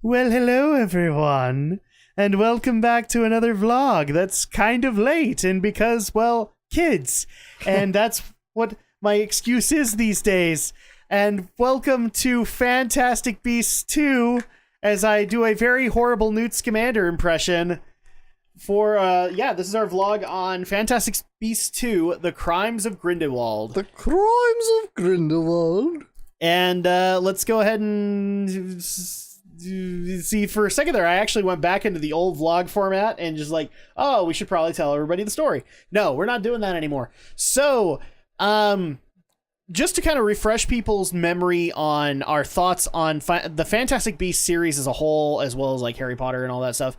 Well, hello everyone, and welcome back to another vlog that's kind of late, and because, well, kids, and that's what my excuse is these days. And welcome to Fantastic Beasts 2, as I do a very horrible Newt Scamander impression for, this is our vlog on Fantastic Beasts 2, The Crimes of Grindelwald. The Crimes of Grindelwald. And let's go ahead and see, for a second there, I actually went back into the old vlog format and just like, oh, we should probably tell everybody the story. No, we're not doing that anymore. So, just to kind of refresh people's memory on our thoughts on the Fantastic Beasts series as a whole, as well as like Harry Potter and all that stuff.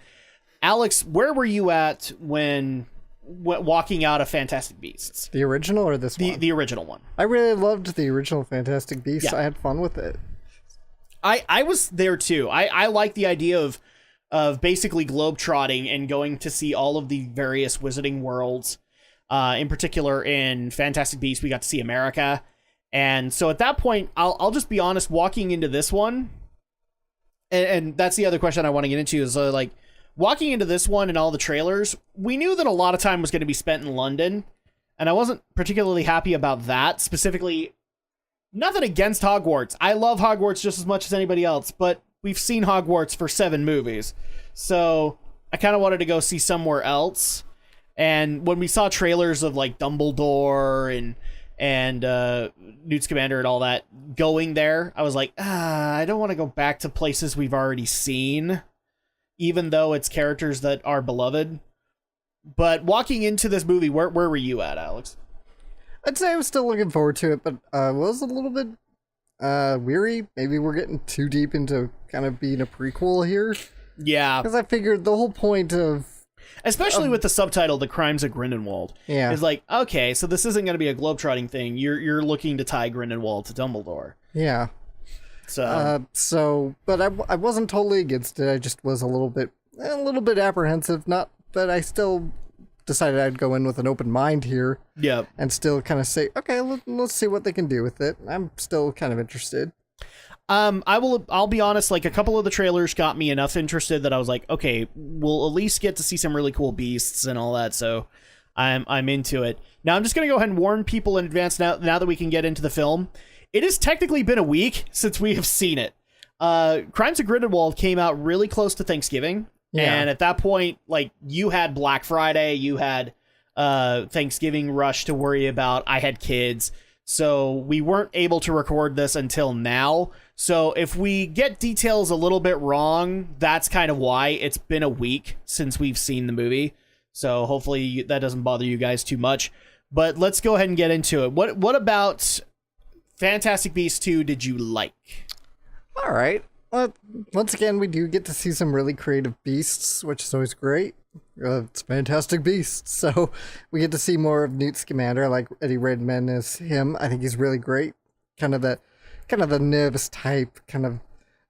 Alex, where were you at when walking out of Fantastic Beasts? The original or this one? The original one. I really loved the original Fantastic Beasts. Yeah. I had fun with it. I was there too. I like the idea of basically globetrotting and going to see all of the various wizarding worlds. In particular, in Fantastic Beasts, we got to see America. And so at that point, I'll just be honest, walking into this one, and that's the other question I want to get into, is like, walking into this one and all the trailers, we knew that a lot of time was going to be spent in London, and I wasn't particularly happy about that. Specifically, nothing against Hogwarts. I love Hogwarts just as much as anybody else, but we've seen Hogwarts for 7 movies. So I kind of wanted to go see somewhere else. And when we saw trailers of like Dumbledore and Newt Scamander and all that going there, I was like, I don't want to go back to places we've already seen, even though it's characters that are beloved. But walking into this movie, where were you at, Alex? I'd say I was still looking forward to it, but I was a little bit weary. Maybe we're getting too deep into kind of being a prequel here. Yeah. Because I figured the whole point of... Especially with the subtitle, The Crimes of Grindelwald. Yeah. Is like, okay, so this isn't going to be a globetrotting thing. You're looking to tie Grindelwald to Dumbledore. Yeah. But I wasn't totally against it. I just was a little bit apprehensive. Not that I still decided I'd go in with an open mind here. Yeah. And still kind of say, okay, let's see what they can do with it. I'm still kind of interested. I'll be honest, like a couple of the trailers got me enough interested that I was like, okay, we'll at least get to see some really cool beasts and all that. So I'm into it. Now I'm just going to go ahead and warn people in advance now that we can get into the film. It has technically been a week since we have seen it. Crimes of Grindelwald came out really close to Thanksgiving. Yeah. And at that point, like, you had Black Friday, you had Thanksgiving rush to worry about. I had kids. So we weren't able to record this until now. So if we get details a little bit wrong, that's kind of why. It's been a week since we've seen the movie. So hopefully that doesn't bother you guys too much. But let's go ahead and get into it. What about Fantastic Beasts 2 did you like? All right. Well, once again, we do get to see some really creative beasts, which is always great. It's Fantastic Beasts. So we get to see more of Newt Scamander. I like Eddie Redmayne as him. I think he's really great. Kind of the nervous type, kind of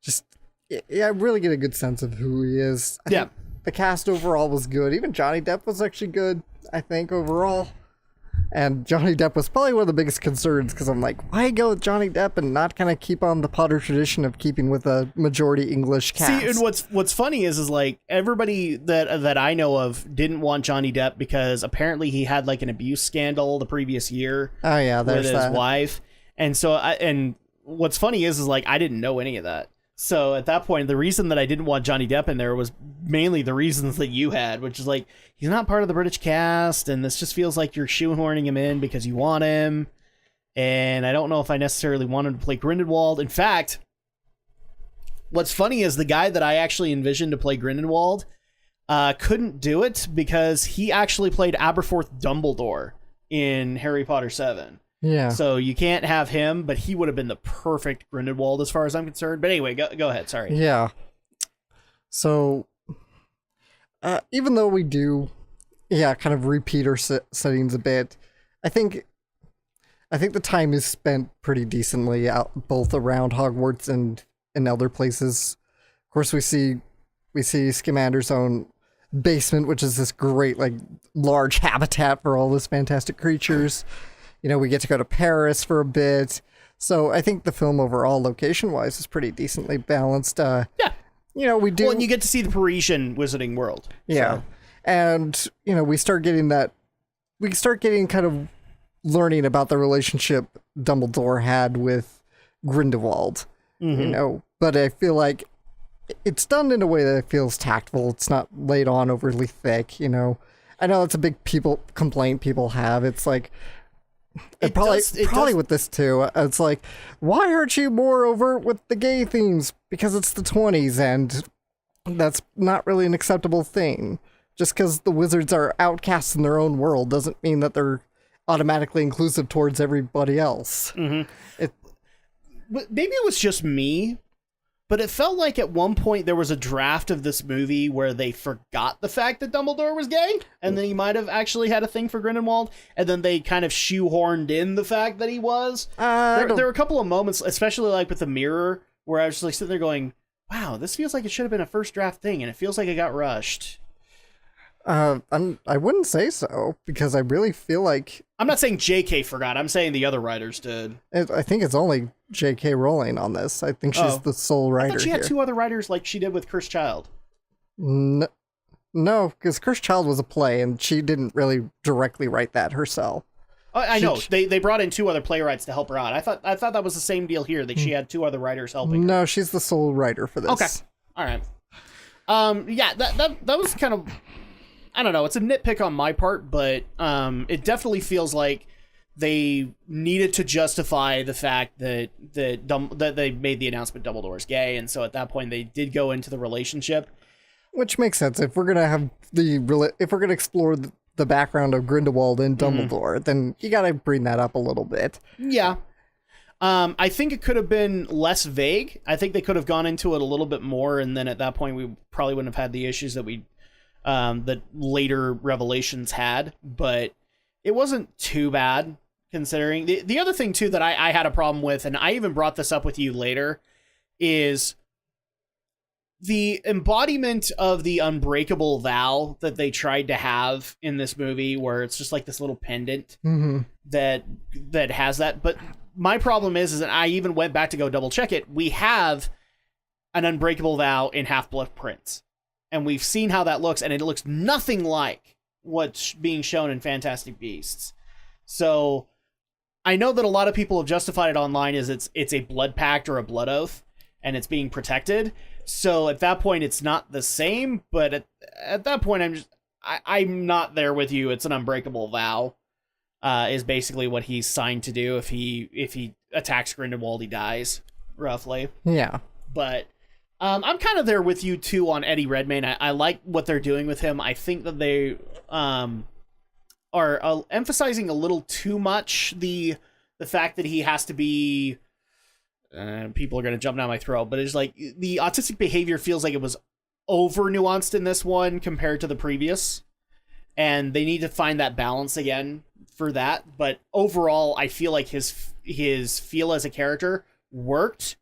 just, yeah, I really get a good sense of who he is. I think the cast overall was good. Even Johnny Depp was actually good, I think, overall. And Johnny Depp was probably one of the biggest concerns, because I'm like, why go with Johnny Depp and not kind of keep on the Potter tradition of keeping with a majority English cast? See, and what's funny is like everybody that I know of didn't want Johnny Depp because apparently he had like an abuse scandal the previous year. Oh yeah, there's with his wife, and so and what's funny is like I didn't know any of that. So at that point, the reason that I didn't want Johnny Depp in there was mainly the reasons that you had, which is like, he's not part of the British cast, and this just feels like you're shoehorning him in because you want him. And I don't know if I necessarily want him to play Grindelwald. In fact, what's funny is the guy that I actually envisioned to play Grindelwald couldn't do it because he actually played Aberforth Dumbledore in Harry Potter 7. Yeah. So you can't have him, but he would have been the perfect Grindelwald as far as I'm concerned. But anyway, go ahead. Sorry. Yeah. So, even though we do, kind of repeat our settings a bit, I think the time is spent pretty decently out both around Hogwarts and in other places. Of course, we see Scamander's own basement, which is this great, like, large habitat for all these fantastic creatures. You know, we get to go to Paris for a bit. So I think the film overall, location-wise, is pretty decently balanced. Yeah. we do. Well, and you get to see the Parisian wizarding world. Yeah. So. And, we start getting kind of learning about the relationship Dumbledore had with Grindelwald, but I feel like it's done in a way that feels tactful. It's not laid on overly thick, I know that's a big complaint people have. It's like, probably with this too. It's like, why aren't you more overt with the gay themes? Because it's the 20s, and that's not really an acceptable thing. Just because the wizards are outcasts in their own world doesn't mean that they're automatically inclusive towards everybody else. But maybe it was just me, but it felt like at one point there was a draft of this movie where they forgot the fact that Dumbledore was gay, and then he might have actually had a thing for Grindelwald, and then they kind of shoehorned in the fact that he was. There were a couple of moments, especially like with the mirror, where I was just like sitting there going, wow, this feels like it should have been a first draft thing, and it feels like it got rushed. I wouldn't say so, because I really feel like... I'm not saying JK forgot, I'm saying the other writers did. I think it's only JK Rowling on this. I think she's the sole writer. I thought she had here. 2 other writers like she did with Cursed Child. No, because Cursed Child was a play, and she didn't really directly write that herself. I know. They brought in 2 other playwrights to help her out. I thought that was the same deal here, that she had 2 other writers helping her. No, she's the sole writer for this. Okay. All right. Yeah, that was kind of... I don't know, it's a nitpick on my part, but it definitely feels like they needed to justify the fact that they made the announcement Dumbledore's gay, and so at that point they did go into the relationship. Which makes sense. If we're gonna explore the background of Grindelwald and Dumbledore, then you gotta bring that up a little bit. Yeah. I think it could have been less vague. I think they could have gone into it a little bit more, and then at that point we probably wouldn't have had the issues that that later revelations had, but it wasn't too bad considering. The other thing too that I had a problem with, and I even brought this up with you later, is the embodiment of the unbreakable vow that they tried to have in this movie, where it's just like this little pendant that has that. But my problem is that I even went back to go double check it. We have an unbreakable vow in Half-Blood Prince. And we've seen how that looks, and it looks nothing like what's being shown in Fantastic Beasts. So I know that a lot of people have justified it online as it's a blood pact or a blood oath, and it's being protected. So at that point, it's not the same. But at that point, I'm not there with you. It's an unbreakable vow, is basically what he's signed to do. If he attacks Grindelwald, he dies, roughly. Yeah. But I'm kind of there with you too on Eddie Redmayne. I like what they're doing with him. I think that they are emphasizing a little too much the fact that he has to be. People are going to jump down my throat, but it's like the autistic behavior feels like it was over nuanced in this one compared to the previous, and they need to find that balance again for that. But overall, I feel like his feel as a character worked,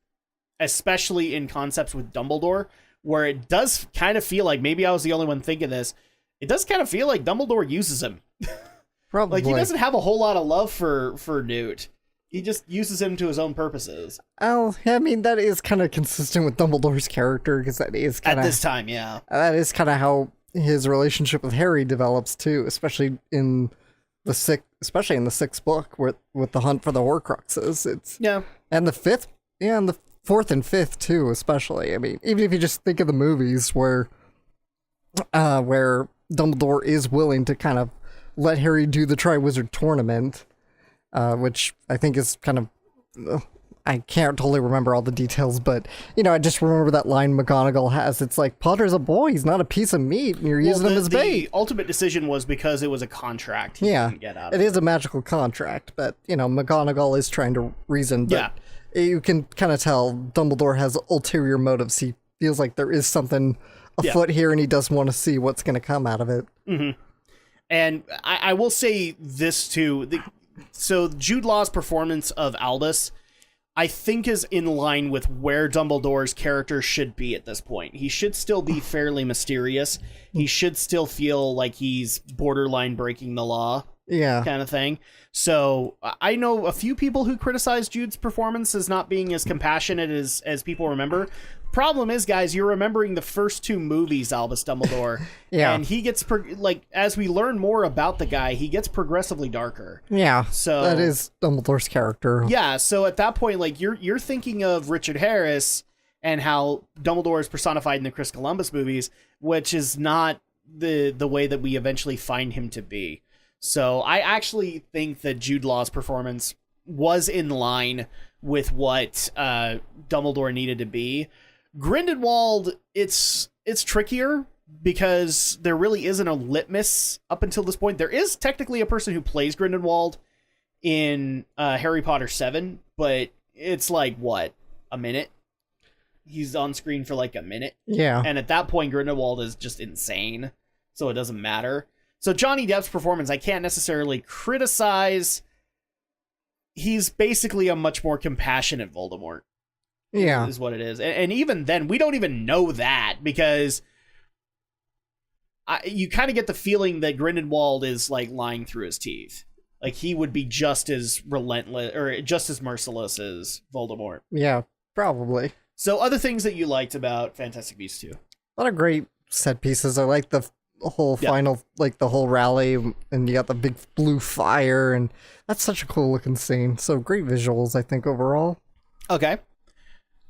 especially in concepts with Dumbledore, where it does kind of feel like, maybe I was the only one thinking this, it does kind of feel like Dumbledore uses him. Probably. Like, he doesn't have a whole lot of love for Newt. He just uses him to his own purposes. Oh, I mean, that is kind of consistent with Dumbledore's character, because that is kind of... At this time, yeah. That is kind of how his relationship with Harry develops, too, especially in the sixth book, with the hunt for the Horcruxes. Yeah. And the fourth and fifth, too, especially. I mean, even if you just think of the movies where Dumbledore is willing to kind of let Harry do the Triwizard Tournament, which I think is kind of... I can't totally remember all the details, but, I just remember that line McGonagall has. It's like, Potter's a boy, he's not a piece of meat, and you're using him as bait. The ultimate decision was because it was a contract he didn't get out of it is a magical contract, but, McGonagall is trying to reason, but you can kind of tell Dumbledore has ulterior motives. He feels like there is something afoot here, and he does want to see what's going to come out of it. Mm-hmm. And I will say this, too. So Jude Law's performance of Albus, I think, is in line with where Dumbledore's character should be at this point. He should still be fairly mysterious. He should still feel like he's borderline breaking the law Yeah. kind of thing. So I know a few people who criticize Jude's performance as not being as compassionate as people remember. Problem is, guys, you're remembering the first 2 movies, Albus Dumbledore. Yeah. And he gets, as we learn more about the guy, he gets progressively darker. Yeah. So that is Dumbledore's character. Yeah, so at that point, like, you're thinking of Richard Harris and how Dumbledore is personified in the Chris Columbus movies, which is not the way that we eventually find him to be. So I actually think that Jude Law's performance was in line with what Dumbledore needed to be. Grindelwald, it's trickier because there really isn't a litmus up until this point. There is technically a person who plays Grindelwald in Harry Potter 7, but it's like, what, a minute? He's on screen for like a minute. Yeah. And at that point, Grindelwald is just insane, so it doesn't matter. So Johnny Depp's performance, I can't necessarily criticize. He's basically a much more compassionate Voldemort. Yeah. Is what it is. And even then, we don't even know that because you kind of get the feeling that Grindelwald is like lying through his teeth. Like he would be just as relentless or just as merciless as Voldemort. Yeah, probably. So other things that you liked about Fantastic Beasts 2? A lot of great set pieces. I like the whole final, like the whole rally, and you got the big blue fire, and that's such a cool looking scene. So great visuals, I think, overall. Okay.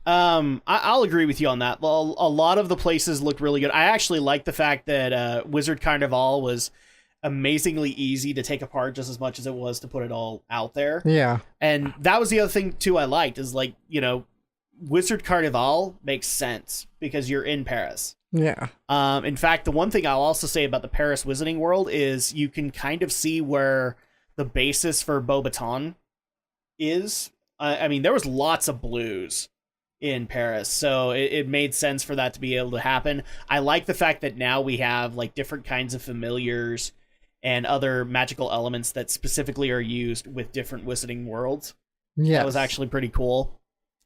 I'll agree with you on that. A lot of the places looked really good. I actually like the fact that Wizard Carnival was amazingly easy to take apart just as much as it was to put it all out there. Yeah. And that was the other thing, too, I liked is like, Wizard Carnival makes sense because you're in Paris. Yeah. In fact, the one thing I'll also say about the Paris Wizarding World is you can kind of see where the basis for Beauxbaton is. I mean, there was lots of blues in Paris, so it made sense for that to be able to happen. I like the fact that now we have like different kinds of familiars and other magical elements that specifically are used with different Wizarding Worlds. Yeah. That was actually pretty cool.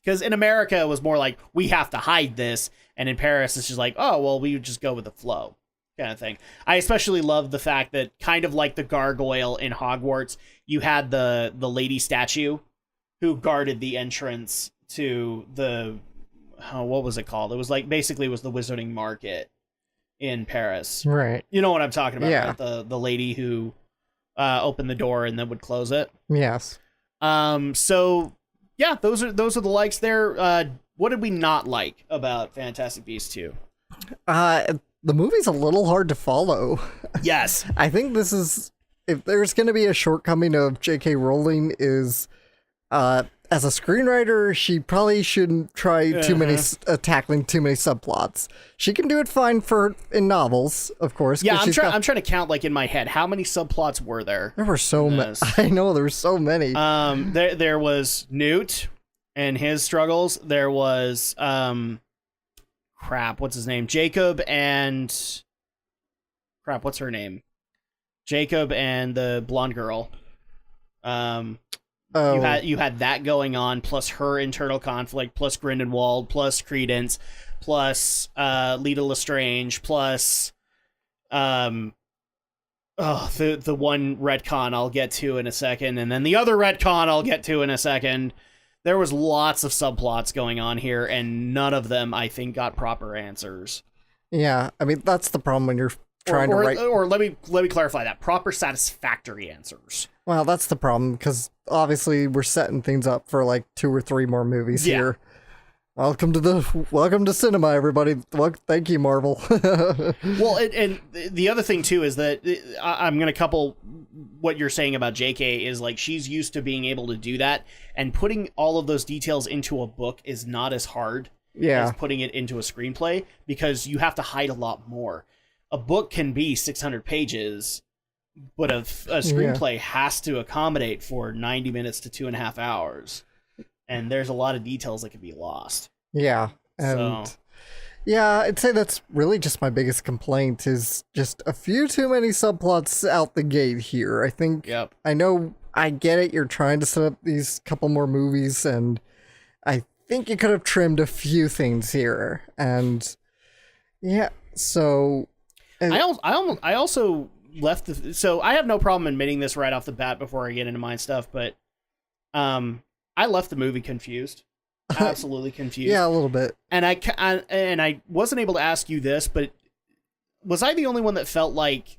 Because in America, it was more like, we have to hide this. And in Paris, it's just like, oh, well, we would just go with the flow kind of thing. I especially love the fact that, kind of like the gargoyle in Hogwarts, you had the lady statue who guarded the entrance to the, what was it called? It was like, basically it was the Wizarding Market in Paris. Right. You know what I'm talking about, Yeah. right? The lady who opened the door and then would close it. Yes. So yeah, those are the likes there. What did we not like about Fantastic Beasts 2? The movie's a little hard to follow. Yes. I think this is, if there's going to be a shortcoming of J.K. Rowling is, as a screenwriter, she probably shouldn't try too many tackling too many subplots. She can do it fine in novels, of course. Yeah, I'm trying to count like in my head how many subplots were there. There were so many. I know there were so many. There was Newt and his struggles. There was what's his name? Jacob and what's her name? Jacob and the blonde girl. You had that going on, plus her internal conflict, plus Grindelwald, plus Credence, plus Lita Lestrange, plus the one retcon I'll get to in a second, and then the other retcon I'll get to in a second. There was lots of subplots going on here, and none of them, I think, got proper answers. Yeah, I mean, that's the problem when you're trying to write... Or let me clarify that. Proper satisfactory answers. Well, that's the problem, because obviously we're setting things up for like 2 or 3 more movies here. Welcome to cinema, everybody. Thank you, Marvel. Well, and the other thing too is that I'm going to couple what you're saying about JK is like she's used to being able to do that, and putting all of those details into a book is not as hard as putting it into a screenplay, because you have to hide a lot more. A book can be 600 pages, but a screenplay has to accommodate for 90 minutes to 2.5 hours. And there's a lot of details that can be lost. Yeah. And yeah, I'd say that's really just my biggest complaint is just a few too many subplots out the gate here. I think, I know, I get it. You're trying to set up these couple more movies, and I think you could have trimmed a few things here. And yeah, so... I also So I have no problem admitting this right off the bat before I get into my stuff, but I left the movie confused. Absolutely confused. Yeah, a little bit. And I wasn't able to ask you this, but was I the only one that felt like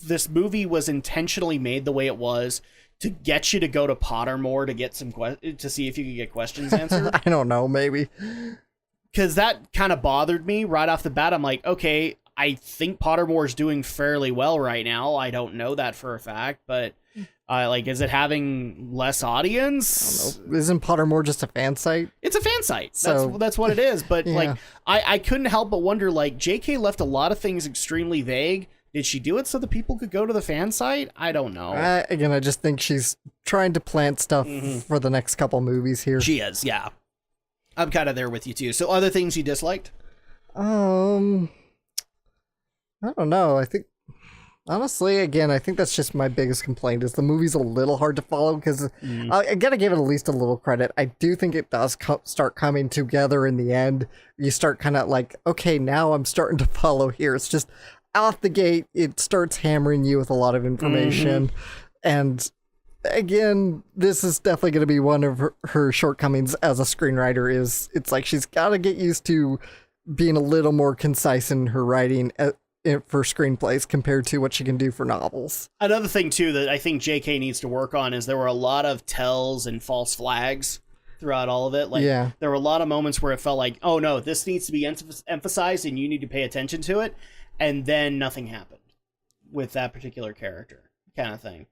this movie was intentionally made the way it was to get you to go to Pottermore to get to see if you could get questions answered? I don't know, maybe. Because that kind of bothered me right off the bat. I'm like, okay, I think Pottermore is doing fairly well right now. I don't know that for a fact, but is it having less audience? I don't know. Isn't Pottermore just a fan site? It's a fan site. So, that's what it is. But yeah. I couldn't help but wonder, JK left a lot of things extremely vague. Did she do it so that people could go to the fan site? I don't know. Again, I just think she's trying to plant stuff for the next couple movies here. She is, yeah. I'm kind of there with you too. So other things you disliked? I don't know. I think, honestly, again, I think that's just my biggest complaint is the movie's a little hard to follow because I gotta give it at least a little credit. I do think it does start coming together in the end. You start kind of okay, now I'm starting to follow here. It's just off the gate, it starts hammering you with a lot of information. And again, this is definitely going to be one of her shortcomings as a screenwriter. It's like she's got to get used to being a little more concise in her writing for screenplays compared to what she can do for novels. Another thing too that I think JK needs to work on is there were a lot of tells and false flags throughout all of it. There were a lot of moments where it felt like, oh no, this needs to be emphasized and you need to pay attention to it, and then nothing happened with that particular character kind of thing.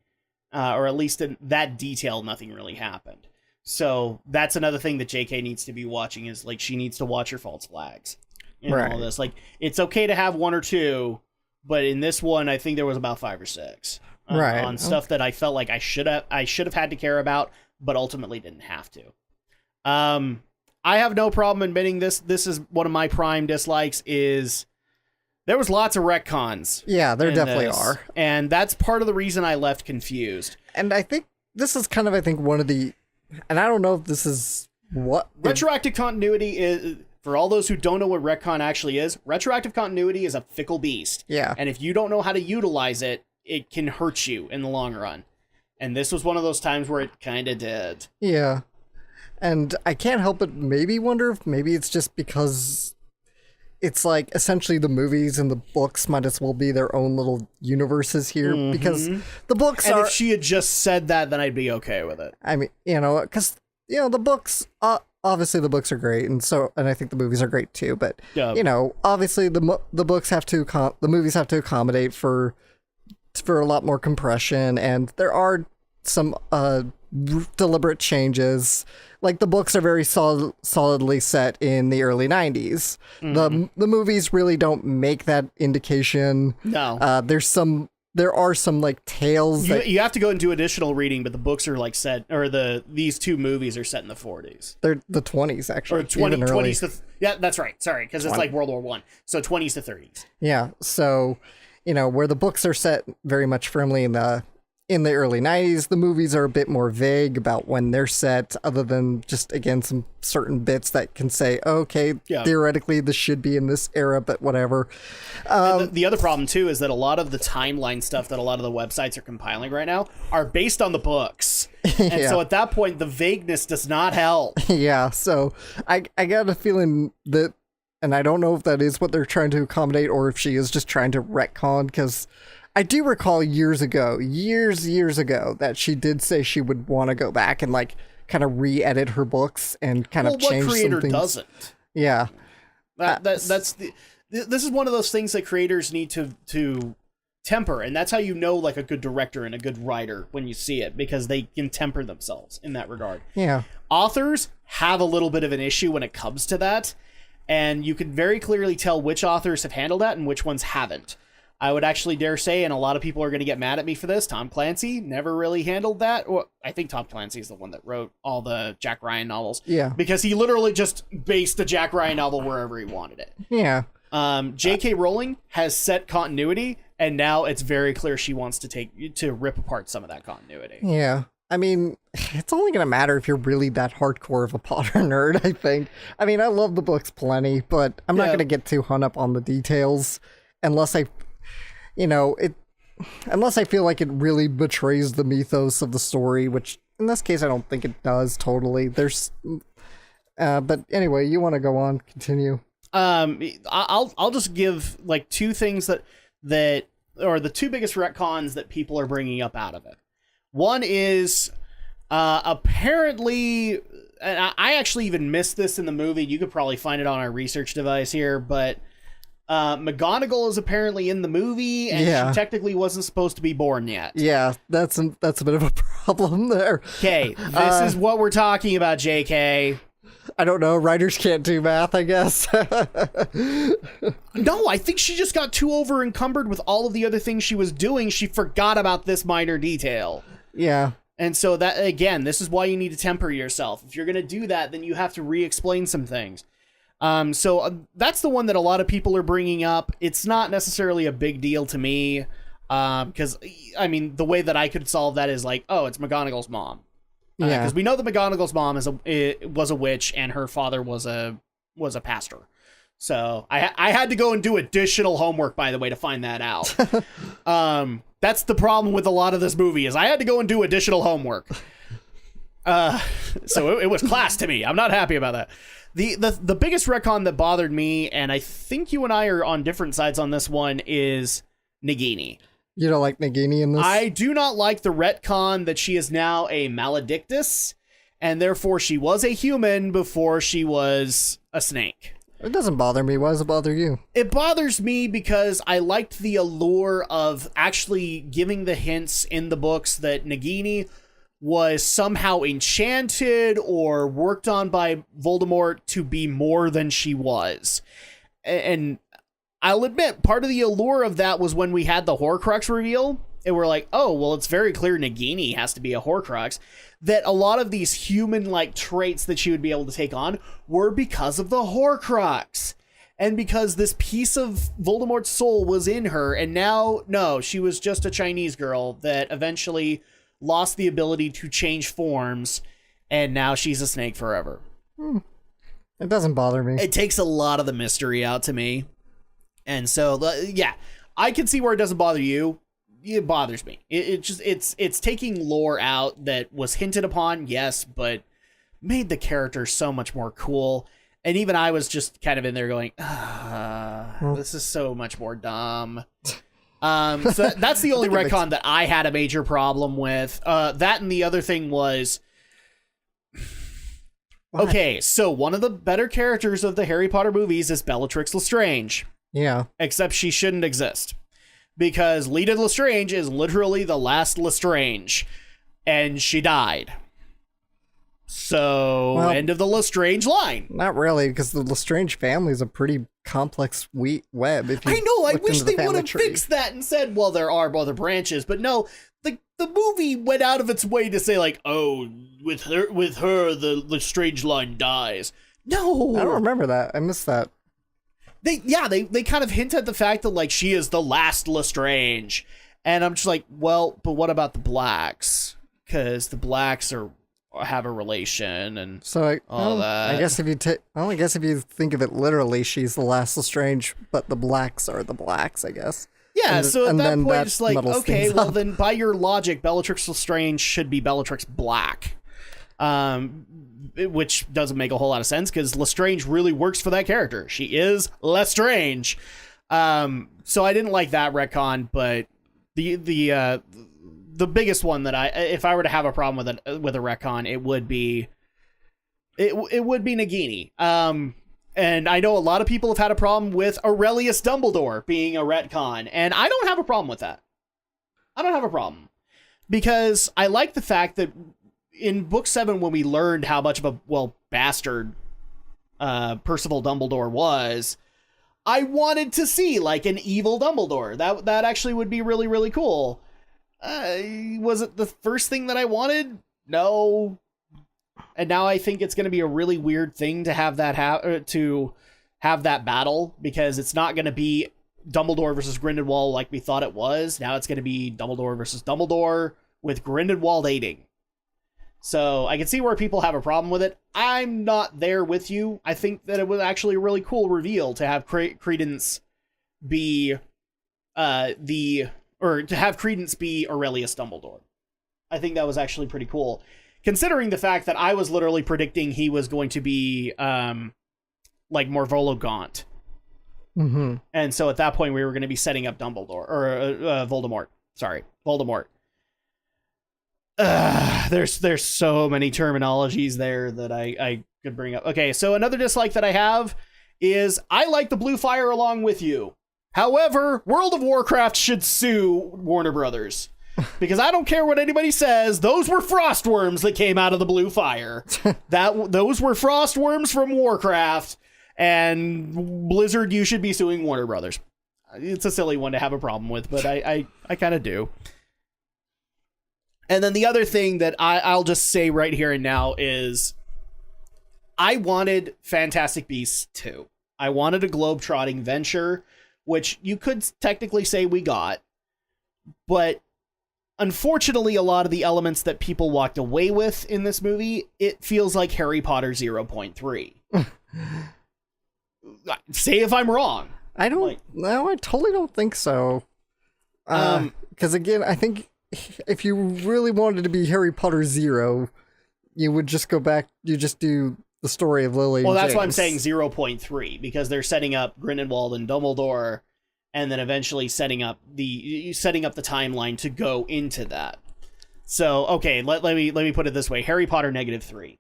Or at least in that detail, nothing really happened. So that's another thing that JK needs to be watching is she needs to watch her false flags and all this. It's okay to have one or two, but in this one, I think there was about 5 or 6 on stuff that I felt like I should have had to care about, but ultimately didn't have to. I have no problem admitting this. This is one of my prime dislikes is there was lots of retcons. Yeah, there definitely are. And that's part of the reason I left confused. And I think this is kind of, one of the, and I don't know if this is what... Retroactive continuity is, for all those who don't know what retcon actually is, retroactive continuity is a fickle beast. Yeah. And if you don't know how to utilize it, it can hurt you in the long run. And this was one of those times where it kind of did. Yeah. And I can't help but maybe wonder if maybe it's just because... It's essentially the movies and the books might as well be their own little universes here because the books and if she had just said that, then I'd be okay with it. I mean, because, the books, obviously the books are great and I think the movies are great too, but, obviously the books have to, the movies have to accommodate for a lot more compression and there are some deliberate changes. The books are very solidly set in the early 90s. The movies really don't make that indication. No. There are some tales you have to go and do additional reading, but the books are set, or these two movies are set in the 40s. They're the 20s actually. Or 20s to yeah, that's right. Sorry, because it's World War I. So 20s to 30s. Yeah. So, where the books are set very much firmly in the early 90s, the movies are a bit more vague about when they're set, other than just, again, some certain bits that can say, okay, theoretically this should be in this era, but whatever. The other problem, too, is that a lot of the timeline stuff that a lot of the websites are compiling right now are based on the books. And so at that point, the vagueness does not help. Yeah, so I got a feeling that, and I don't know if that is what they're trying to accommodate or if she is just trying to retcon, because I do recall years ago, that she did say she would want to go back and kind of re-edit her books and kind of change some things. What creator doesn't? Yeah. This is one of those things that creators need to temper, and that's how you know a good director and a good writer when you see it, because they can temper themselves in that regard. Yeah. Authors have a little bit of an issue when it comes to that, and you can very clearly tell which authors have handled that and which ones haven't. I would actually dare say, and a lot of people are going to get mad at me for this, Tom Clancy never really handled that. Well, I think Tom Clancy is the one that wrote all the Jack Ryan novels. Yeah. Because he literally just based the Jack Ryan novel wherever he wanted it. Yeah. J.K. Rowling has set continuity, and now it's very clear she wants to rip apart some of that continuity. Yeah. I mean, it's only going to matter if you're really that hardcore of a Potter nerd, I think. I mean, I love the books plenty, but I'm not going to get too hung up on the details unless unless I feel like it really betrays the mythos of the story, which in this case I don't think it does totally. There's, but anyway, you want to go on, continue. I'll just give like two things that or the two biggest retcons that people are bringing up out of it. One is apparently, and I actually even missed this in the movie. You could probably find it on our research device here, but McGonagall is apparently in the movie, and she technically wasn't supposed to be born yet. Yeah, that's a bit of a problem there. Okay, this is what we're talking about, JK. I don't know. Writers can't do math, I guess. No, I think she just got too over encumbered with all of the other things she was doing. She forgot about this minor detail. Yeah. And so that, again, this is why you need to temper yourself. If you're going to do that, then you have to re-explain some things. So that's the one that a lot of people are bringing up. It's not necessarily a big deal to me. Because, I mean, the way that I could solve that is like, oh, it's McGonagall's mom. Yeah, because we know that McGonagall's mom was a witch and her father was a pastor. So I had to go and do additional homework, by the way, to find that out. That's the problem with a lot of this movie is I had to go and do additional homework. So it was class to me. I'm not happy about that. The biggest retcon that bothered me, and I think you and I are on different sides on this one, is Nagini. You don't like Nagini in this? I do not like the retcon that she is now a maledictus, and therefore she was a human before she was a snake. It doesn't bother me. Why does it bother you? It bothers me because I liked the allure of actually giving the hints in the books that Nagini was somehow enchanted or worked on by Voldemort to be more than she was. And I'll admit, part of the allure of that was when we had the Horcrux reveal, and we're like, oh, well, it's very clear Nagini has to be a Horcrux, that a lot of these human-like traits that she would be able to take on were because of the Horcrux. And because this piece of Voldemort's soul was in her, and now, no, she was just a Chinese girl that eventually lost the ability to change forms, and now she's a snake forever. It doesn't bother me. It takes a lot of the mystery out to me. And so, yeah, I can see where it doesn't bother you. It bothers me. It's taking lore out that was hinted upon, yes, but made the character so much more cool. And even I was just kind of in there going, this is so much more dumb. So that's the only retcon that I had a major problem with. That and the other thing was, okay, so one of the better characters of the Harry Potter movies is Bellatrix Lestrange. Yeah. Except she shouldn't exist. Because Leta Lestrange is literally the last Lestrange. And she died. So, well, end of the Lestrange line. Not really, because the Lestrange family is a pretty complex web. If you I know, I wish they would have fixed that and said, well, there are other branches. But no, the movie went out of its way to say, like, oh, with her the Lestrange line dies. No. I don't remember that. I missed that. They kind of hint at the fact that, like, she is the last Lestrange. And I'm just like, well, but what about the Blacks? Because the Blacks have a relation and that. I guess if you think of it literally, she's the last Lestrange, but the Blacks are the Blacks, I guess. Yeah, so at that point, it's like, okay, well, then by your logic, Bellatrix Lestrange should be Bellatrix Black. Which doesn't make a whole lot of sense because Lestrange really works for that character. She is Lestrange. So I didn't like that retcon, but the biggest one that if I were to have a problem with a retcon, it would be Nagini. And I know a lot of people have had a problem with Aurelius Dumbledore being a retcon, and I don't have a problem with that. I don't have a problem because I like the fact that in book 7, when we learned how much of a bastard Percival Dumbledore was, I wanted to see like an evil Dumbledore. That actually would be really, really cool. Was it the first thing that I wanted? No. And now I think it's going to be a really weird thing to have that that battle, because it's not going to be Dumbledore versus Grindelwald like we thought it was. Now it's going to be Dumbledore versus Dumbledore with Grindelwald aiding. So I can see where people have a problem with it. I'm not there with you. I think that it was actually a really cool reveal to have Credence be the or to have Credence be Aurelius Dumbledore. I think that was actually pretty cool, considering the fact that I was literally predicting he was going to be like Morvolo Gaunt. Mm-hmm. And so at that point we were going to be setting up Dumbledore or Voldemort. Sorry, Voldemort. There's so many terminologies there that I could bring up. Okay, so another dislike that I have is I like the Blue Fire along with you. However, World of Warcraft should sue Warner Brothers. Because I don't care what anybody says, those were frostworms that came out of the Blue Fire. Those were frostworms from Warcraft, and Blizzard, you should be suing Warner Brothers. It's a silly one to have a problem with, but I kind of do. And then the other thing that I'll just say right here and now is I wanted Fantastic Beasts 2. I wanted a globe-trotting venture, which you could technically say we got, but unfortunately, a lot of the elements that people walked away with in this movie, it feels like Harry Potter 0.3. Say if I'm wrong. I totally don't think so. Because again, I think if you really wanted to be Harry Potter 0, you would just go back, you just do the story of Lily. Well, and that's James. why I'm saying 0.3, because they're setting up Grindelwald and Dumbledore, and then eventually setting up the timeline to go into that. So, okay, let me put it this way: Harry Potter -3.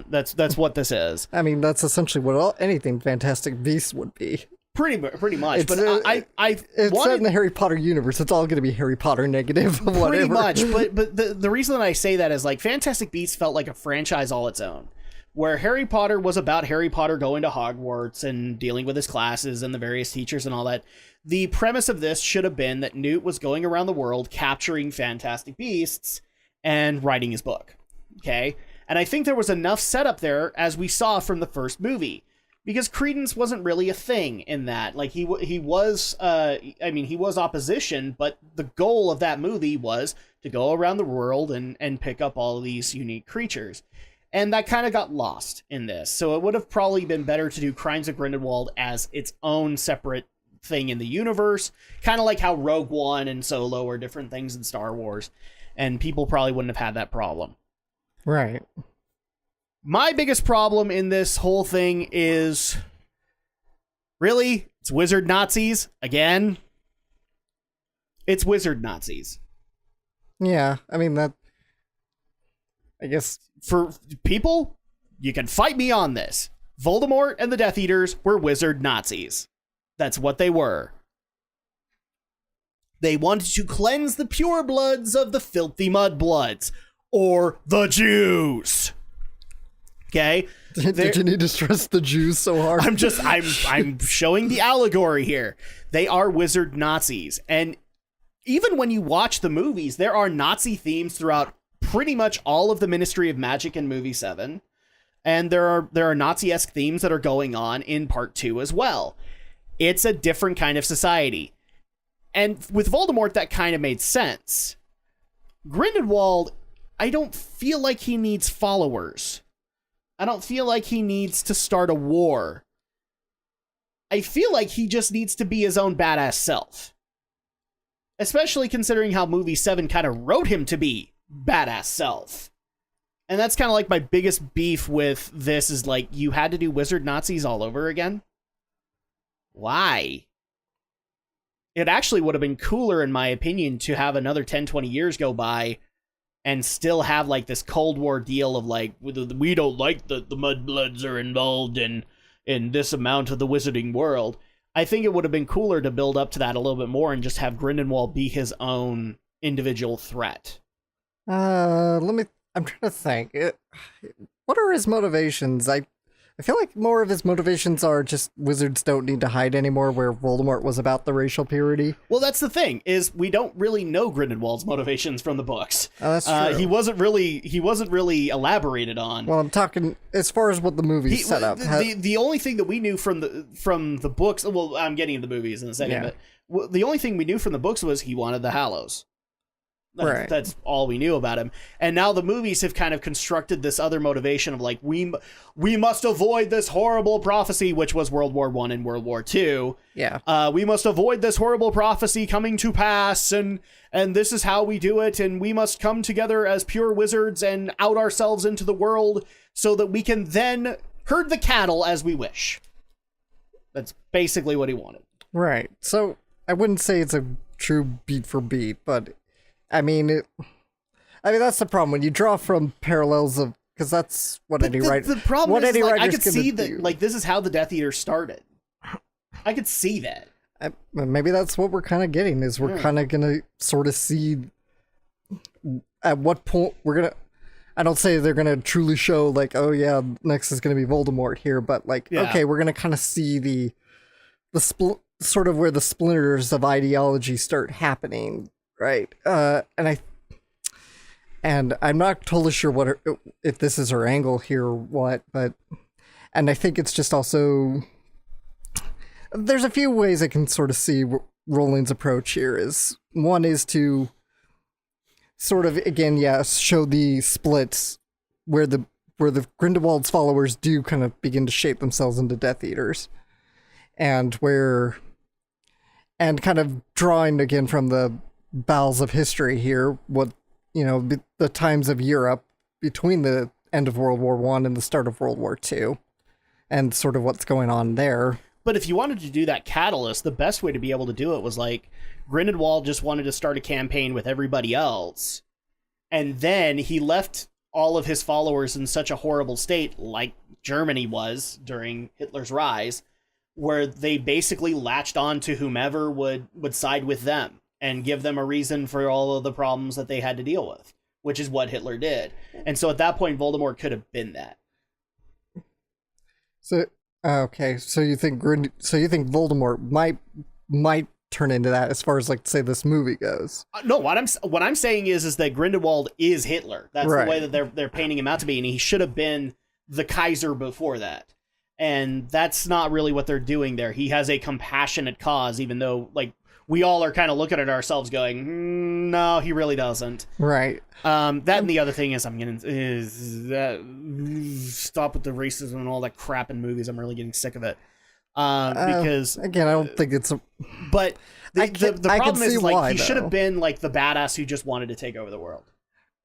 That's what this is. I mean, that's essentially what anything Fantastic Beasts would be. Pretty much. It's, but it's set in the Harry Potter universe. It's all going to be Harry Potter negative. Whatever. Pretty much. But the reason that I say that is like Fantastic Beasts felt like a franchise all its own, where Harry Potter was about Harry Potter going to Hogwarts and dealing with his classes and the various teachers and all that. The premise of this should have been that Newt was going around the world capturing Fantastic Beasts and writing his book. Okay? And I think there was enough setup there, as we saw from the first movie, because Credence wasn't really a thing in that. Like, he was opposition, but the goal of that movie was to go around the world and pick up all of these unique creatures. And that kind of got lost in this. So it would have probably been better to do Crimes of Grindelwald as its own separate thing in the universe. Kind of like how Rogue One and Solo are different things in Star Wars. And people probably wouldn't have had that problem. Right. My biggest problem in this whole thing is, really, it's wizard Nazis again. It's wizard Nazis. Yeah, I mean, that, I guess, for people, you can fight me on this. Voldemort and the Death Eaters were wizard Nazis. That's what they were. They wanted to cleanse the pure bloods of the filthy mudbloods, or the Jews. Okay? Did you need to stress the Jews so hard? I'm showing the allegory here. They are wizard Nazis. And even when you watch the movies, there are Nazi themes throughout pretty much all of the Ministry of Magic in movie 7. And there are Nazi-esque themes that are going on in part 2 as well. It's a different kind of society. And with Voldemort, that kind of made sense. Grindelwald, I don't feel like he needs followers. I don't feel like he needs to start a war. I feel like he just needs to be his own badass self. Especially considering how movie 7 kind of wrote him to be badass self. And that's kind of like my biggest beef with this is like, you had to do wizard Nazis all over again? Why? It actually would have been cooler, in my opinion, to have another 10, 20 years go by and still have like this Cold War deal of like, we don't like the mudbloods are involved in this amount of the wizarding world. I think it would have been cooler to build up to that a little bit more and just have Grindelwald be his own individual threat. I'm trying to think. What are his motivations? I feel like more of his motivations are just wizards don't need to hide anymore, where Voldemort was about the racial purity. Well, that's the thing, is we don't really know Grindelwald's motivations from the books. Oh, that's true. He wasn't really elaborated on. Well, I'm talking as far as what the movie set up. The only thing that we knew from the books, well, I'm getting into the movies in a second, but the only thing we knew from the books was he wanted the Hallows. Right. That's all we knew about him. And now the movies have kind of constructed this other motivation of like, we must avoid this horrible prophecy, which was World War I and World War II. Yeah. We must avoid this horrible prophecy coming to pass, and this is how we do it, and we must come together as pure wizards and out ourselves into the world so that we can then herd the cattle as we wish. That's basically what he wanted. Right. So I wouldn't say it's a true beat for beat, but I mean, that's the problem when you draw from parallels of, because that's what any writer. The problem what is, any like, I writer's could see gonna do. that, like, this is how the Death Eater started. I could see that. Maybe that's what we're kind of getting, is we're kind of gonna sort of see at what point we're gonna. I don't say they're gonna truly show like, oh yeah, next is gonna be Voldemort here, but like, okay, we're gonna kind of see the sort of where the splinters of ideology start happening. Right, and I'm not totally sure if this is her angle here or what, and I think it's just also there's a few ways I can sort of see Rowling's approach here. One is to sort of again, show the splits where the Grindelwald's followers do kind of begin to shape themselves into Death Eaters, and kind of drawing again from the bowels of history here, what, the times of Europe between the end of World War I and the start of World War II, and sort of what's going on there. But if you wanted to do that catalyst, the best way to be able to do it was like, Grindelwald just wanted to start a campaign with everybody else, and then he left all of his followers in such a horrible state, like Germany was during Hitler's rise, where they basically latched on to whomever would side with them and give them a reason for all of the problems that they had to deal with, which is what Hitler did. And so at that point, Voldemort could have been that. So, okay, so you think Voldemort might turn into that as far as, like, say, this movie goes? No, what I'm saying is that Grindelwald is Hitler. That's right. The way that they're painting him out to be, and he should have been the Kaiser before that. And that's not really what they're doing there. He has a compassionate cause, even though, like, we all are kind of looking at ourselves going, no, he really doesn't. Right. That and the other thing is stop with the racism and all that crap in movies. I'm really getting sick of it. Because again, I don't think it's but the problem is, like, why, he should have been like the badass who just wanted to take over the world,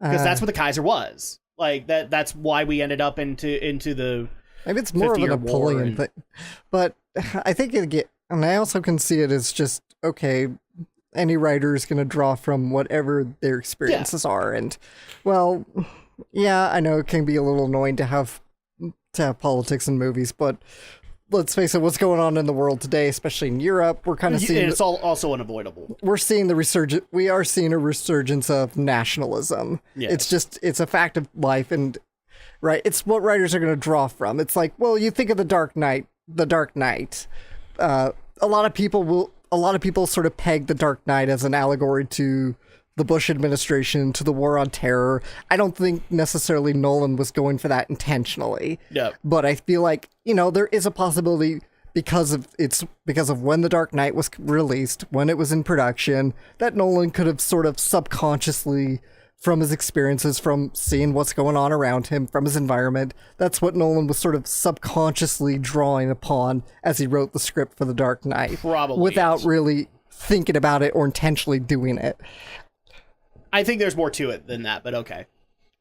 because that's what the Kaiser was. Like that's why we ended up into the maybe it's more of a Napoleon thing. But I think and I also can see it as just, okay, any writer is going to draw from whatever their experiences are. And, well, yeah, I know it can be a little annoying to have politics in movies, but let's face it, what's going on in the world today, especially in Europe, we're kind of seeing... And it's also unavoidable. We're seeing we are seeing a resurgence of nationalism. Yes. It's a fact of life, and, right, it's what writers are going to draw from. It's like, well, you think of The Dark Knight. A lot of people sort of peg The Dark Knight as an allegory to the Bush administration, to the war on terror. I don't think necessarily Nolan was going for that intentionally. Yeah. But I feel like, there is a possibility because of when The Dark Knight was released, when it was in production, that Nolan could have sort of subconsciously, from his experiences, from seeing what's going on around him, from his environment, that's what Nolan was sort of subconsciously drawing upon as he wrote the script for The Dark Knight. Probably. Without really thinking about it or intentionally doing it. I think there's more to it than that, but okay.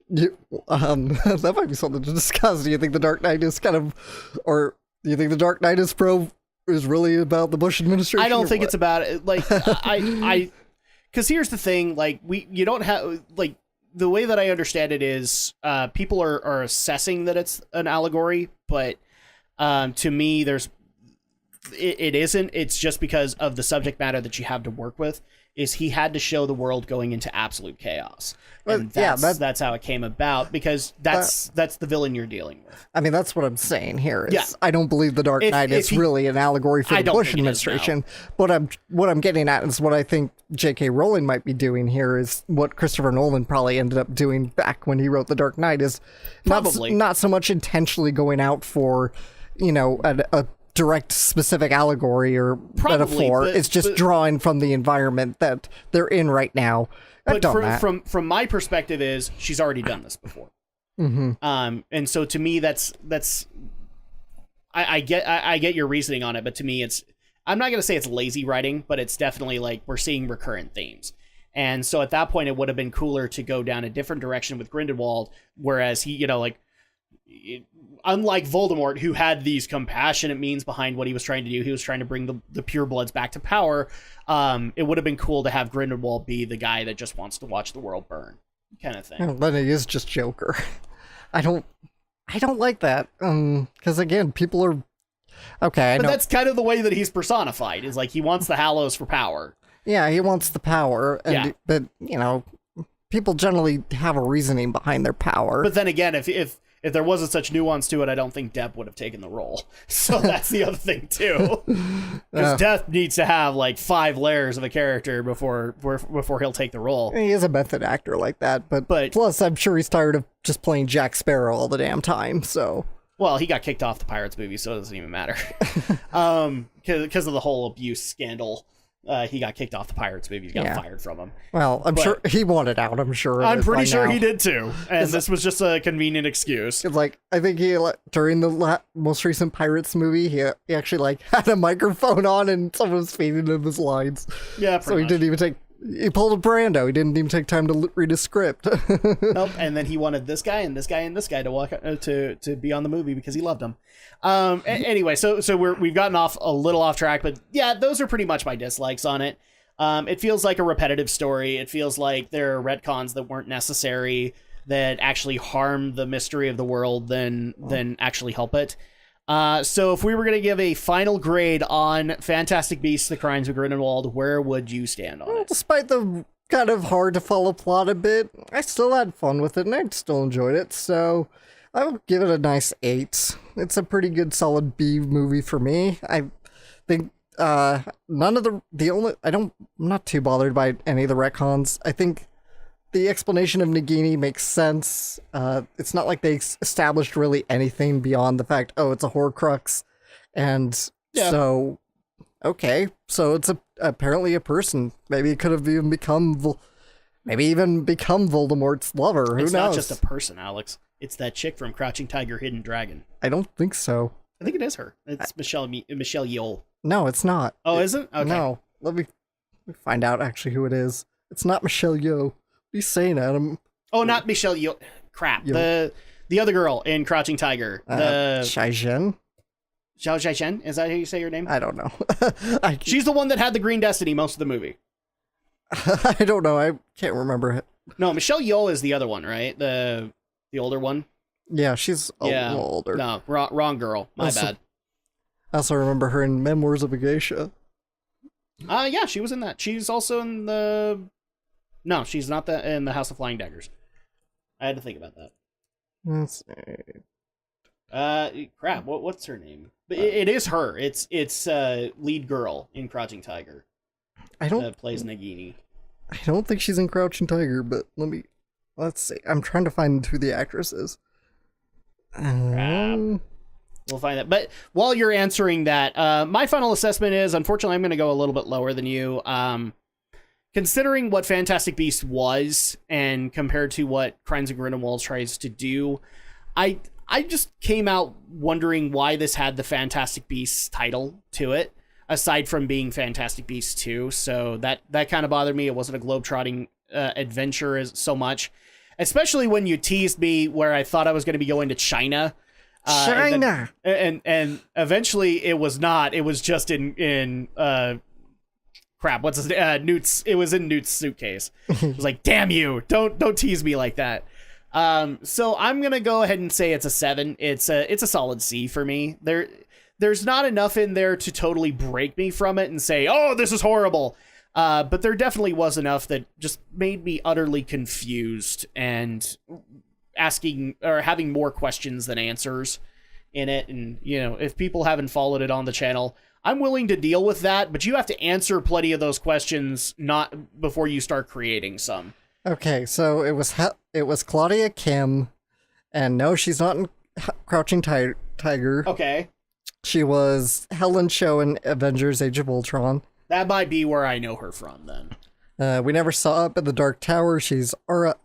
That might be something to discuss. Do you think The Dark Knight is or do you think The Dark Knight is really about the Bush administration? I don't think it's about it. Like, because here's the thing, like, you don't have, like, the way that I understand it is, people are assessing that it's an allegory, but to me, it isn't. It's just because of the subject matter that you have to work with. Is he had to show the world going into absolute chaos, and that's how it came about, because that's the villain you're dealing with. I mean, that's what I'm saying here. I don't believe The Dark Knight is really an allegory for the Bush administration. But what I'm getting at is what I think J.K. Rowling might be doing here is what Christopher Nolan probably ended up doing back when he wrote The Dark Knight, is not so much intentionally going out for, a direct specific allegory or Probably, metaphor. It's just drawing from the environment that they're in right now. I've done that. From my perspective is she's already done this before. Mm-hmm. And so to me, that's I get your reasoning on it, but to me, I'm not going to say it's lazy writing, but it's definitely like we're seeing recurrent themes. And so at that point, it would have been cooler to go down a different direction with Grindelwald, whereas he, unlike Voldemort, who had these compassionate means behind what he was trying to do, he was trying to bring the purebloods back to power. It would have been cool to have Grindelwald be the guy that just wants to watch the world burn, kind of thing. But he is just Joker. I don't like that. Because again, people are okay. But that's kind of the way that he's personified. Is like he wants the Hallows for power. Yeah, he wants the power, but people generally have a reasoning behind their power. But then again, if there wasn't such nuance to it, I don't think Depp would have taken the role. So that's the other thing too, because Depp needs to have like 5 layers of a character before he'll take the role. He is a method actor like that, but plus I'm sure he's tired of just playing Jack Sparrow all the damn time. So. Well, he got kicked off the Pirates movie, so it doesn't even matter. Because of the whole abuse scandal. He got kicked off the Pirates movie. He got fired from him. Well, I'm sure he wanted out. I'm sure. I'm pretty sure he did too. And this was just a convenient excuse. It's like, I think he, during the most recent Pirates movie, he actually had a microphone on and someone was feeding him his lines. Yeah, so he didn't even he pulled a Brando. He didn't even take time to read a script. Nope. And then he wanted this guy and this guy and this guy to walk to be on the movie because he loved him. Anyway, so we've gotten a little off track, but yeah, those are pretty much my dislikes on it. It feels like a repetitive story. It feels like there are retcons that weren't necessary, that actually harm the mystery of the world than actually help it. So if we were going to give a final grade on Fantastic Beasts: The Crimes of Grindelwald, where would you stand on it? Despite the kind of hard to follow plot a bit, I still had fun with it and I still enjoyed it. So I would give it a nice 8. It's a pretty good solid B movie for me. I think none of I'm not too bothered by any of the retcons. I think the explanation of Nagini makes sense. It's not like they established really anything beyond the fact, it's a Horcrux. And so, okay, so it's apparently a person. Maybe it could have even become Voldemort's lover. Who knows? It's not just a person, Alex. It's that chick from Crouching Tiger, Hidden Dragon. I don't think so. I think it is her. It's Michelle Yeoh. No, it's not. Oh, is it? Okay. No. Let me find out actually who it is. It's not Michelle Yeoh. What are you saying, Adam? Oh, not Michelle Yeoh. Crap. The other girl in Crouching Tiger. Shai-Jen? Zhao Zhaishen? Is that how you say your name? I don't know. She's the one that had the green destiny most of the movie. I don't know. I can't remember it. No, Michelle Yeoh is the other one, right? The older one? Yeah, she's a little older. No, wrong girl. My bad. I also remember her in Memoirs of a Geisha. Yeah, she was in that. She's also in the... No, she's not in the House of Flying Daggers. I had to think about that. Let's see. Crap, what's her name? But it is her. It's lead girl in Crouching Tiger. Plays Nagini. I don't think she's in Crouching Tiger, but let's see. I'm trying to find who the actress is. We'll find that. But while you're answering that, my final assessment is, unfortunately, I'm going to go a little bit lower than you. Considering what Fantastic Beasts was, and compared to what Crimes of Grindelwald tries to do, I just came out wondering why this had the Fantastic Beasts title to it, aside from being Fantastic Beasts 2. So that kind of bothered me. It wasn't a globetrotting adventure so much, especially when you teased me where I thought I was going to be going to China. And eventually it was not. It was just in crap. What's his Newt's? It was in Newt's suitcase. It was like, damn you! Don't tease me like that. So I'm gonna go ahead and say it's a 7. It's a solid C for me. There's not enough in there to totally break me from it and say, oh, this is horrible. But there definitely was enough that just made me utterly confused and asking or having more questions than answers in it. And, if people haven't followed it on the channel, I'm willing to deal with that, but you have to answer plenty of those questions not before you start creating some. Okay, so it was Claudia Kim, and no, she's not in Crouching Tiger. Okay. She was Helen Cho in Avengers: Age of Ultron. That might be where I know her from then. We never saw up at the Dark Tower. She's Aura.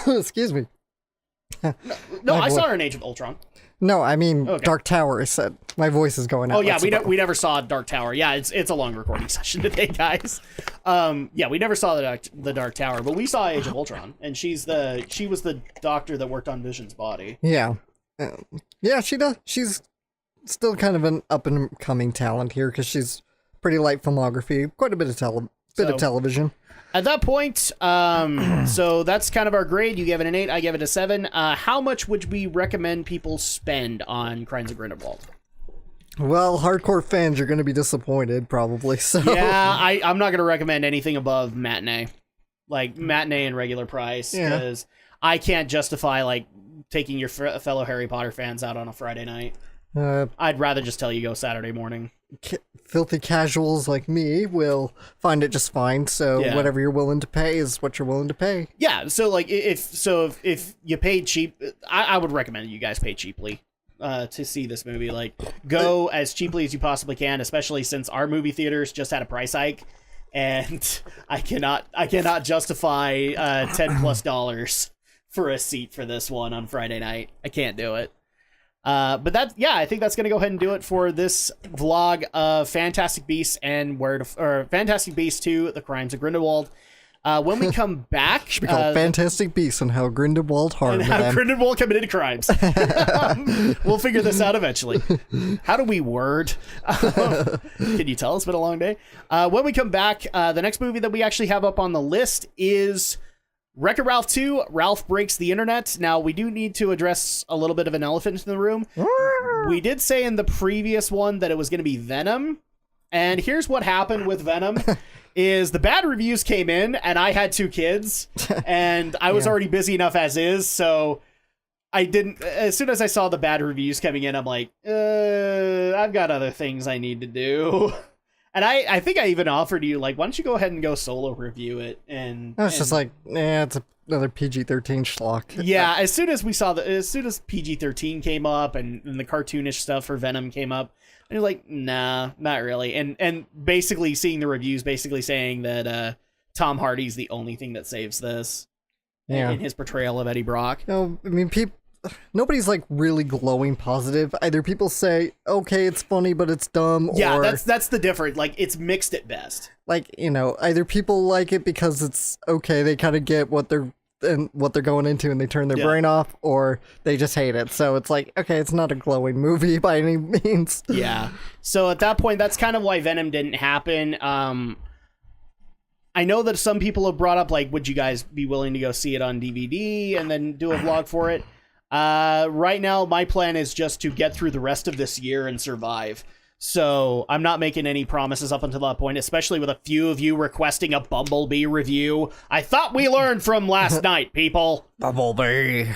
Excuse me. No, I saw her in Age of Ultron. No, I mean Okay. Dark Tower. I said my voice is going out. Oh yeah, we never saw Dark Tower. Yeah, it's a long recording session today, guys. Yeah, we never saw the Dark Tower, but we saw Age of Ultron, and she was the doctor that worked on Vision's body. Yeah, yeah, she does. She's still kind of an up and coming talent here because she's pretty light filmography, quite a bit of television. At that point, so that's kind of our grade. You gave it an 8, I gave it a 7. How much would we recommend people spend on Crimes of Grindelwald? Well, hardcore fans are going to be disappointed, probably. So yeah, I'm not going to recommend anything above matinee, like matinee and regular price, because I can't justify like taking your fellow Harry Potter fans out on a Friday night. I'd rather just tell you go Saturday morning. Filthy casuals like me will find it just fine. So whatever you're willing to pay is what you're willing to pay. Yeah. So like if you paid cheap, I would recommend you guys pay cheaply to see this movie. Like go as cheaply as you possibly can, especially since our movie theaters just had a price hike, and I cannot justify $10+ for a seat for this one on Friday night. I can't do it. But I think that's gonna go ahead and do it for this vlog of Fantastic Beasts and Fantastic Beasts 2: The Crimes of Grindelwald. When we come back, should be called Fantastic Beasts and how Grindelwald harmed them. Grindelwald committed crimes. We'll figure this out eventually. How do we word? Can you tell? It's been a long day. When we come back, the next movie that we actually have up on the list is Wreck-It Ralph 2, Ralph Breaks the Internet. Now, we do need to address a little bit of an elephant in the room. We did say in the previous one that it was going to be Venom. And here's what happened with Venom. Is the bad reviews came in, and I had 2 kids, and I was already busy enough as is, so I didn't... As soon as I saw the bad reviews coming in, I'm like, I've got other things I need to do. And I think I even offered you, like, why don't you go ahead and go solo review it? And I was just like, it's another PG-13 schlock. Yeah, as soon as PG-13 came up and the cartoonish stuff for Venom came up, and you're like, nah, not really. And basically seeing the reviews basically saying that Tom Hardy's the only thing that saves this in his portrayal of Eddie Brock. No, I mean, nobody's like really glowing positive. Either people say, okay, it's funny, but it's dumb. Yeah, or, that's the difference. Like, it's mixed at best. Like, either people like it because it's okay, they kind of get what they're going into and they turn their brain off, or they just hate it. So it's like, okay, it's not a glowing movie by any means. Yeah. So at that point, that's kind of why Venom didn't happen. I know that some people have brought up, like, would you guys be willing to go see it on DVD and then do a vlog for it? Right now, my plan is just to get through the rest of this year and survive. So I'm not making any promises up until that point, especially with a few of you requesting a Bumblebee review. I thought we learned from last night, people. Bumblebee.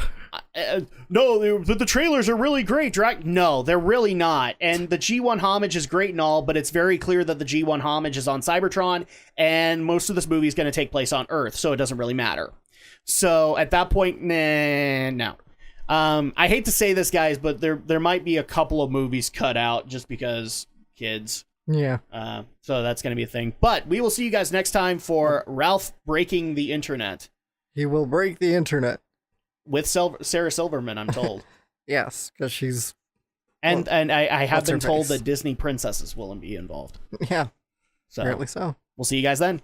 No, the trailers are really great, Drak. No, they're really not. And the G1 homage is great and all, but it's very clear that the G1 homage is on Cybertron, and most of this movie is going to take place on Earth, so it doesn't really matter. So at that point, no. I hate to say this, guys, but there might be a couple of movies cut out just because kids. Yeah. So that's going to be a thing. But we will see you guys next time for Ralph Breaking the Internet. He will break the internet. With Sarah Silverman, I'm told. Yes, because she's... And I have been told face? that Disney princesses will be involved. Yeah, So apparently so. We'll see you guys then.